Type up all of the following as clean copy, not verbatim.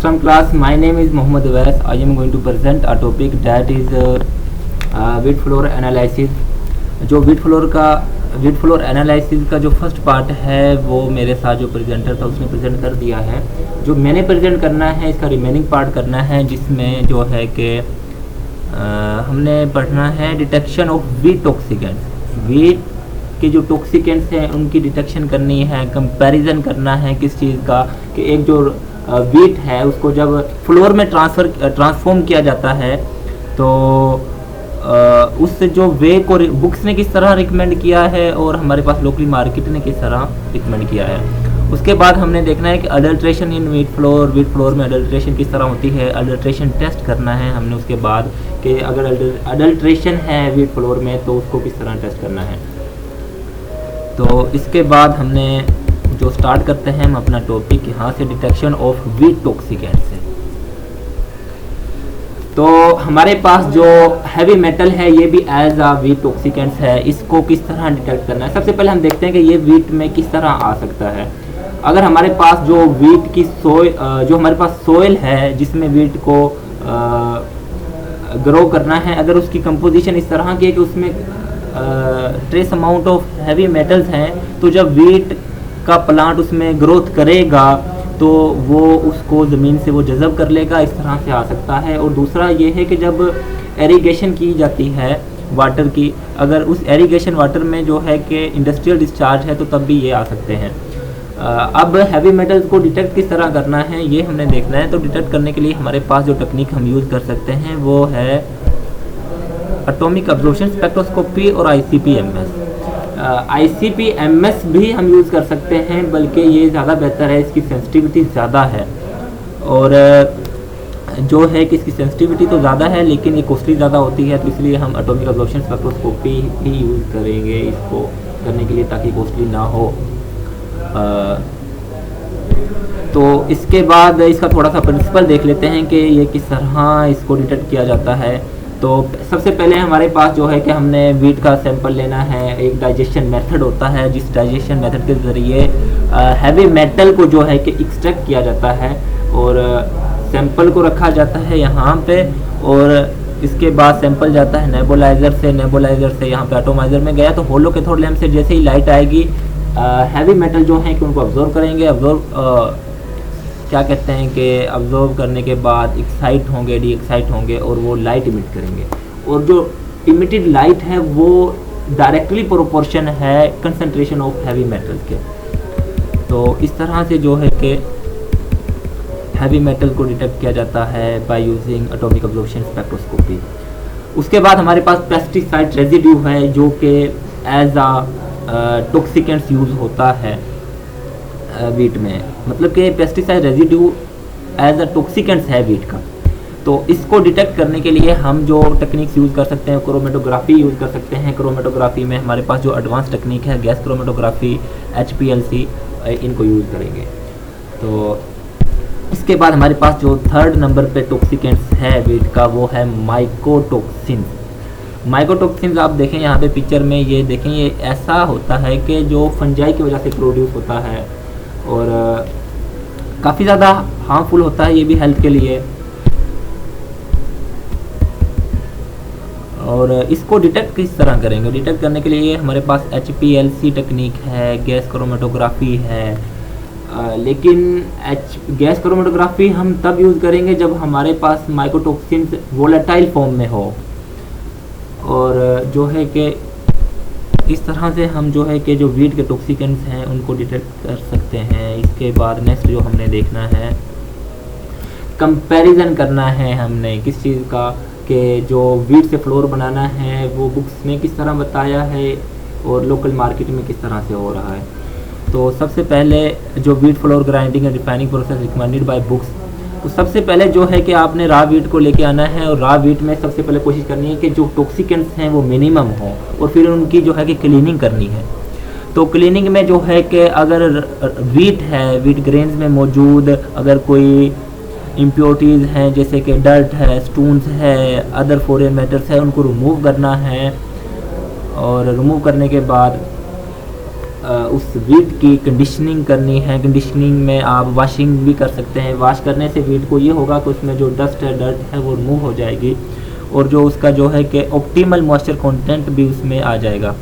Ashram class. My name is Mohammed Awais. I am going to present a topic that is wheat flour analysis. जो wheat flour analysis का जो first part है वो मेरे साथ जो प्रेजेंटर था उसने प्रेजेंट कर दिया है. जो मैंने प्रेजेंट करना है इसका रिमेनिंग पार्ट करना है, जिसमें जो है कि हमने पढ़ना है detection of wheat toxicants. Wheat के जो टॉक्सिकेंट्स हैं उनकी डिटेक्शन करनी है, कंपैरिजन करना है किस चीज़ का कि एक जो वीट है उसको जब फ्लोर में ट्रांसफॉर्म किया जाता है तो उस जो वे को बुक्स ने किस तरह रिकमेंड किया है और हमारे पास लोकली मार्केट ने किस तरह रिकमेंड किया है. उसके बाद हमने देखना है कि अडल्ट्रेशन इन वीट फ्लोर में अडल्ट्रेशन किस तरह होती है. अडल्ट्रेशन टेस्ट करना है हमने. उसके बाद कि अगर अडल्ट्रेशन है वीट फ्लोर में तो उसको किस तरह टेस्ट करना है. तो इसके बाद हमने जो स्टार्ट करते हैं हम अपना टॉपिक यहाँ से डिटेक्शन ऑफ वीट टॉक्सिकेंट्स से. तो हमारे पास जो हैवी मेटल है ये भी एज आ वीट टॉक्सिकेंट्स है. इसको किस तरह डिटेक्ट करना है. सबसे पहले हम देखते हैं कि ये वीट में किस तरह आ सकता है. अगर हमारे पास जो वीट की जो हमारे पास सोइल है जिसमें वीट को ग्रो करना है, अगर उसकी कंपोजिशन इस तरह की है कि उसमें trace amount of heavy metals हैं, तो जब वीट का प्लांट उसमें ग्रोथ करेगा तो वो उसको ज़मीन से वो जज़ब कर लेगा. इस तरह से आ सकता है. और दूसरा ये है कि जब एरीगेशन की जाती है वाटर की, अगर उस एरीगेशन वाटर में जो है कि इंडस्ट्रियल डिस्चार्ज है तो तब भी ये आ सकते हैं. अब हैवी मेटल्स को डिटेक्ट किस तरह करना है ये हमने देखना है. तो डिटेक्ट करने के लिए हमारे पास जो टेक्निक हम यूज़ कर सकते हैं वो है एटॉमिक अब्जॉर्प्शन स्पेक्ट्रोस्कोपी और ICP-MS. ICP-MS भी हम यूज़ कर सकते हैं, बल्कि ये ज़्यादा बेहतर है, इसकी सेंसिटिविटी ज़्यादा है. और जो है कि इसकी सेंसिटिविटी तो ज़्यादा है लेकिन ये कॉस्टली ज़्यादा होती है, तो इसलिए हम एटॉमिक अब्जॉर्प्शन स्पेक्ट्रोस्कोपी ही यूज़ करेंगे इसको करने के लिए, ताकि कॉस्टली ना हो. तो इसके बाद इसका थोड़ा सा प्रिंसिपल देख लेते हैं कि ये किस तरह इसको डिटेक्ट किया जाता है. तो सबसे पहले हमारे पास जो है कि हमने वीट का सैंपल लेना है. एक डाइजेशन मेथड होता है जिस डाइजेशन मेथड के ज़रिए हैवी मेटल को जो है कि एक्सट्रैक्ट किया जाता है और सैंपल को रखा जाता है यहाँ पे. और इसके बाद सैंपल जाता है नेबुलाइज़र से यहाँ पे एटोमाइज़र में गया तो होलो कैथोड लैंप से जैसे ही लाइट आएगी हैवी मेटल जो है कि उनको ऑब्जर्व करेंगे. क्या कहते हैं कि ऑब्जर्व करने के बाद एक्साइट होंगे, डी एक्साइट होंगे और वो लाइट इमिट करेंगे. और जो इमिटेड लाइट है वो डायरेक्टली प्रोपोर्शन है कंसंट्रेशन ऑफ हैवी मेटल के. तो इस तरह से जो है कि हैवी मेटल को डिटेक्ट किया जाता है by using atomic absorption spectroscopy. उसके बाद हमारे पास पेस्टिसाइड रेजिड्यू है जो कि एज आ टॉक्सिकेंट्स यूज़ होता है वीट में. मतलब कि pesticide residue as a toxicants है वीट का. तो इसको डिटेक्ट करने के लिए हम जो टेक्निक्स यूज़ कर सकते हैं क्रोमेटोग्राफी यूज़ कर सकते हैं. क्रोमेटोग्राफी में हमारे पास जो एडवांस टेक्निक है गैस क्रोमेटोग्राफी, HPLC, इनको यूज़ करेंगे. तो इसके बाद हमारे पास जो थर्ड नंबर पे टॉक्सिकेंट्स है वीट का वो है माइकोटॉक्सिन. माइकोटॉक्सिन आप देखें यहाँ पे पिक्चर में, ये देखें ये ऐसा होता है कि जो फंजाई की वजह से प्रोड्यूस होता है और काफ़ी ज़्यादा हार्मफुल होता है ये भी हेल्थ के लिए. और इसको डिटेक्ट किस तरह करेंगे. डिटेक्ट करने के लिए हमारे पास HPLC टेक्निक है, गैस क्रोमेटोग्राफी है. लेकिन गैस क्रोमेटोग्राफी हम तब यूज़ करेंगे जब हमारे पास माइकोटॉक्सिन वोलेटाइल फॉर्म में हो. और जो है कि इस तरह से हम जो है कि जो वीट के टॉक्सिकेंट्स हैं उनको डिटेक्ट कर सकते हैं. इसके बाद नेक्स्ट जो हमने देखना है कंपैरिजन करना है हमने किस चीज़ का कि जो वीट से फ्लोर बनाना है वो बुक्स में किस तरह बताया है और लोकल मार्केट में किस तरह से हो रहा है. तो सबसे पहले जो wheat floor grinding and refining process recommended by books, तो सबसे पहले जो है कि आपने रा वीट को लेके आना है और रा वीट में सबसे पहले कोशिश करनी है कि जो टॉक्सिकेंट्स हैं वो मिनिमम हो और फिर उनकी जो है कि क्लीनिंग करनी है. तो क्लीनिंग में जो है कि अगर वीट है, वीट ग्रेन्स में मौजूद अगर कोई इम्प्योरिटीज़ हैं जैसे कि डर्ट है, स्टोन्स है, अदर फॉरेन मैटर्स है, उनको रिमूव करना है. और रिमूव करने के बाद उस वीट की कंडीशनिंग करनी है। कंडीशनिंग में आप वॉशिंग भी कर सकते हैं। वॉश करने से वीट को ये होगा कि उसमें जो डस्ट है, डर्ट है, वो रिमूव हो जाएगी और जो उसका जो है कि ऑप्टिमल मॉइस्चर कंटेंट भी उसमें आ जाएगा।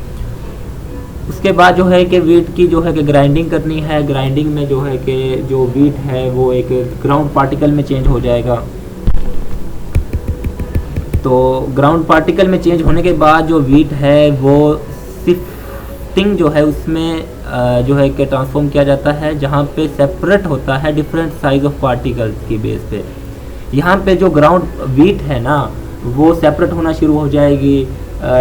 उसके बाद जो है कि वीट की जो है कि ग्राइंडिंग करनी है। ग्राइंडिंग में जो है कि जो वीट है वो एक ग्राउंड पार्टिकल में चेंज हो जाएगा। तो ग्राउंड पार्टिकल में चेंज होने के बाद जो वीट है वो सिफ्टिंग जो है उसमें जो है कि ट्रांसफॉर्म किया जाता है, जहाँ पे सेपरेट होता है डिफरेंट साइज ऑफ पार्टिकल्स की बेस पे। यहाँ पे जो ग्राउंड वीट है ना वो सेपरेट होना शुरू हो जाएगी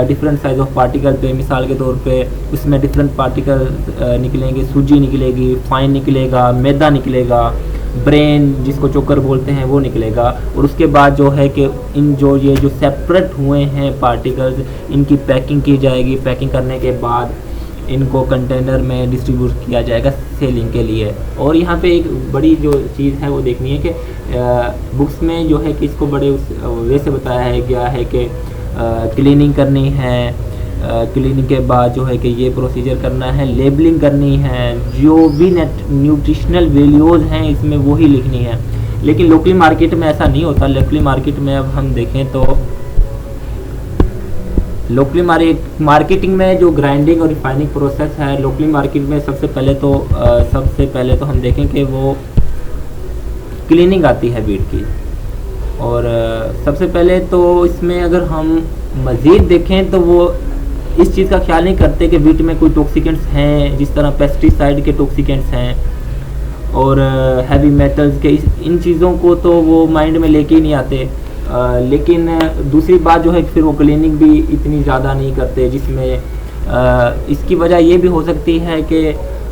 डिफरेंट साइज ऑफ पार्टिकल पे। मिसाल के तौर पे उसमें डिफरेंट पार्टिकल निकलेंगे, सूजी निकलेगी, फाइन निकलेगा, मैदा निकलेगा, ब्रेन जिसको चोकर बोलते हैं वो निकलेगा। और उसके बाद जो है कि इन ये जो सेपरेट हुए हैं पार्टिकल्स, इनकी पैकिंग की जाएगी। पैकिंग करने के बाद इनको कंटेनर में डिस्ट्रीब्यूट किया जाएगा सेलिंग के लिए। और यहाँ पे एक बड़ी जो चीज़ है वो देखनी है कि बुक्स में जो है कि इसको बड़े वैसे बताया गया है कि क्लीनिंग करनी है। क्लीनिंग के बाद जो है कि ये प्रोसीजर करना है, लेबलिंग करनी है, जो भी न्यूट्रिशनल वैल्यूज़ हैं इसमें वही लिखनी है। लेकिन लोकली मार्केट में ऐसा नहीं होता। लोकली मार्केट में अब हम देखें तो लोकली मार्केटिंग में जो ग्राइंडिंग और रिफाइनिंग प्रोसेस है लोकली मार्केट में सबसे पहले तो हम देखें कि वो क्लीनिंग आती है वीट की। और सबसे पहले तो इसमें अगर हम मज़ीद देखें तो वो इस चीज़ का ख्याल नहीं करते कि वीट में कोई टॉक्सिकेंट्स हैं, जिस तरह पेस्टिसाइड के टॉक्सिकेंट्स हैं और हैवी मेटल्स के, इन चीज़ों को तो वो माइंड में लेके ही नहीं आते। लेकिन दूसरी बात जो है फिर वो क्लीनिंग भी इतनी ज़्यादा नहीं करते, जिसमें इसकी वजह ये भी हो सकती है कि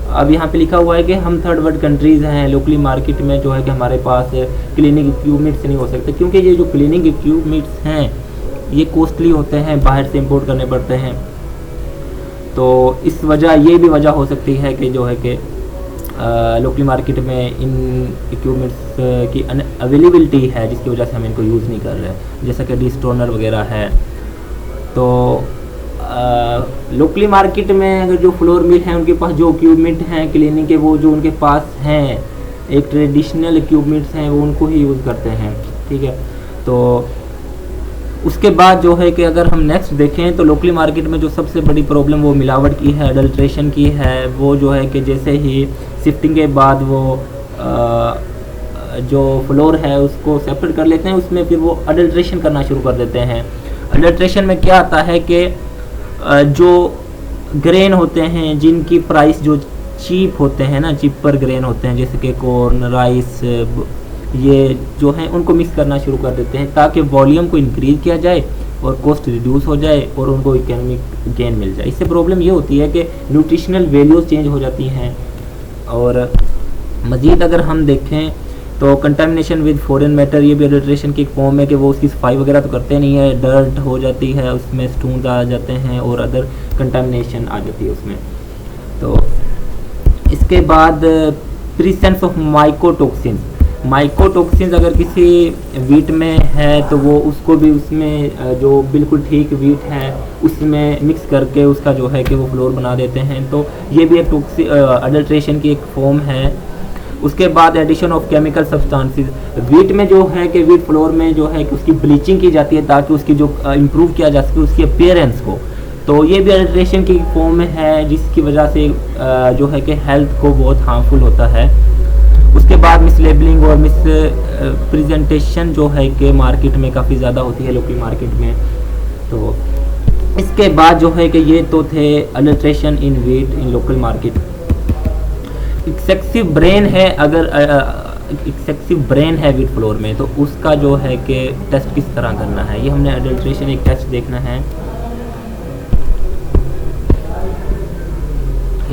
अब यहाँ पे लिखा हुआ है कि हम थर्ड वर्ल्ड कंट्रीज़ हैं, लोकली मार्केट में जो है कि हमारे पास क्लीनिंग इक्विपमेंट्स नहीं हो सकते, क्योंकि ये जो क्लीनिंग इक्विपमेंट्स हैं ये कॉस्टली होते हैं, बाहर से इंपोर्ट करने पड़ते हैं। तो इस वजह ये भी वजह हो सकती है कि जो है कि लोकली मार्केट में इन इक्विपमेंट्स की अवेलेबिलिटी है, जिसकी वजह से हम इनको यूज़ नहीं कर रहे, जैसा कि डिस्टोनर वगैरह है। तो लोकली मार्केट में अगर जो फ्लोर मिल हैं उनके पास जो इक्विपमेंट हैं क्लीनिंग के, वो जो उनके पास हैं एक ट्रेडिशनल इक्विपमेंट्स हैं वो उनको ही यूज़ करते हैं। ठीक है, तो उसके बाद जो है कि अगर हम नेक्स्ट देखें तो लोकली मार्केट में जो सबसे बड़ी प्रॉब्लम वो मिलावट की है, अडल्ट्रेशन की है। वो जो है कि जैसे ही शिफ्टिंग के बाद वो जो फ्लोर है उसको सेपरेट कर लेते हैं, उसमें फिर वो अडल्ट्रेशन करना शुरू कर देते हैं। अडल्ट्रेशन में क्या आता है कि जो ग्रेन होते हैं जिनकी प्राइस जो चीप होते हैं ना, चीपर ग्रेन होते हैं, जैसे कि कॉर्न, राइस, ये जो हैं उनको मिक्स करना शुरू कर देते हैं ताकि वॉल्यूम को इंक्रीज़ किया जाए और कॉस्ट रिड्यूस हो जाए और उनको इकोनॉमिक गेन मिल जाए। इससे प्रॉब्लम ये होती है कि न्यूट्रिशनल वैल्यूज़ चेंज हो जाती हैं। और मज़ीद अगर हम देखें तो कंटामिनेशन विद फॉरेन मैटर, ये भी अडल्ट्रेशन की एक फॉर्म है कि वो उसकी सफाई वगैरह तो करते नहीं है, डर्ट हो जाती है, उसमें स्टून्स आ जाते हैं और अदर कंटामिनेशन आ जाती है उसमें। तो इसके बाद प्रेजेंस ऑफ माइकोटॉक्सिन्स अगर किसी वीट में है तो वो उसको भी उसमें जो बिल्कुल ठीक वीट है उसमें मिक्स करके उसका जो है कि वो फ्लोर बना देते हैं। तो ये भी एक अडल्ट्रेशन की एक फॉर्म है। उसके बाद addition of chemical substances, wheat में जो है कि वीट फ्लोर में जो है कि उसकी ब्लीचिंग की जाती है ताकि उसकी जो इम्प्रूव किया जा सके उसकी अपीयरेंस को। तो ये भी अडल्ट्रेशन की फॉर्म में है, जिसकी वजह से जो है कि हेल्थ को बहुत हार्मफुल होता है। उसके बाद मिसलेबलिंग और मिस प्रेजेंटेशन जो है कि मार्केट में काफ़ी ज़्यादा होती है लोकल मार्केट में। तो इसके बाद जो है कि ये तो थे अडल्ट्रेशन इन वीट इन लोकल मार्केट। एक्सेसिव ब्रेन है, अगर एक्सेसिव ब्रेन है वीट फ्लोर में तो उसका जो है कि टेस्ट किस तरह करना है, ये हमने अडल्ट्रेशन एक टेस्ट देखना है।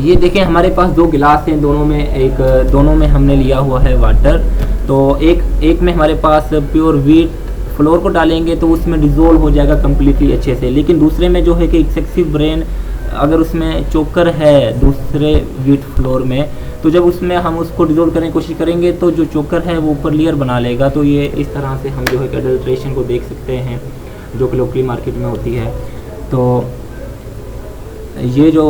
ये देखें हमारे पास दो गिलास हैं, दोनों में हमने लिया हुआ है वाटर। तो एक में हमारे पास प्योर वीट फ्लोर को डालेंगे तो उसमें डिज़ोल्व हो जाएगा कम्प्लीटली अच्छे से, लेकिन दूसरे में जो है कि एक्सेसिव ब्रेन अगर उसमें चोकर है दूसरे वीट फ्लोर में, तो जब उसमें हम उसको डिज़ोल्व करने की कोशिश करेंगे तो जो चोकर है वो ऊपर लेयर बना लेगा। तो ये इस तरह से हम जो है कि अडल्ट्रेशन को देख सकते हैं जो कि लोकली मार्केट में होती है। तो ये जो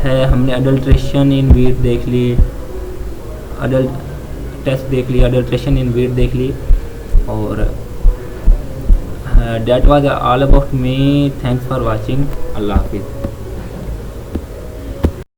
है, हमने अडल्ट्रेशन इन वीट देख ली, अडल्ट टेस्ट देख ली, अडल्ट्रेशन इन वीट देख ली। और that was all about me. Thanks for watching. अल्लाह हाफिज़।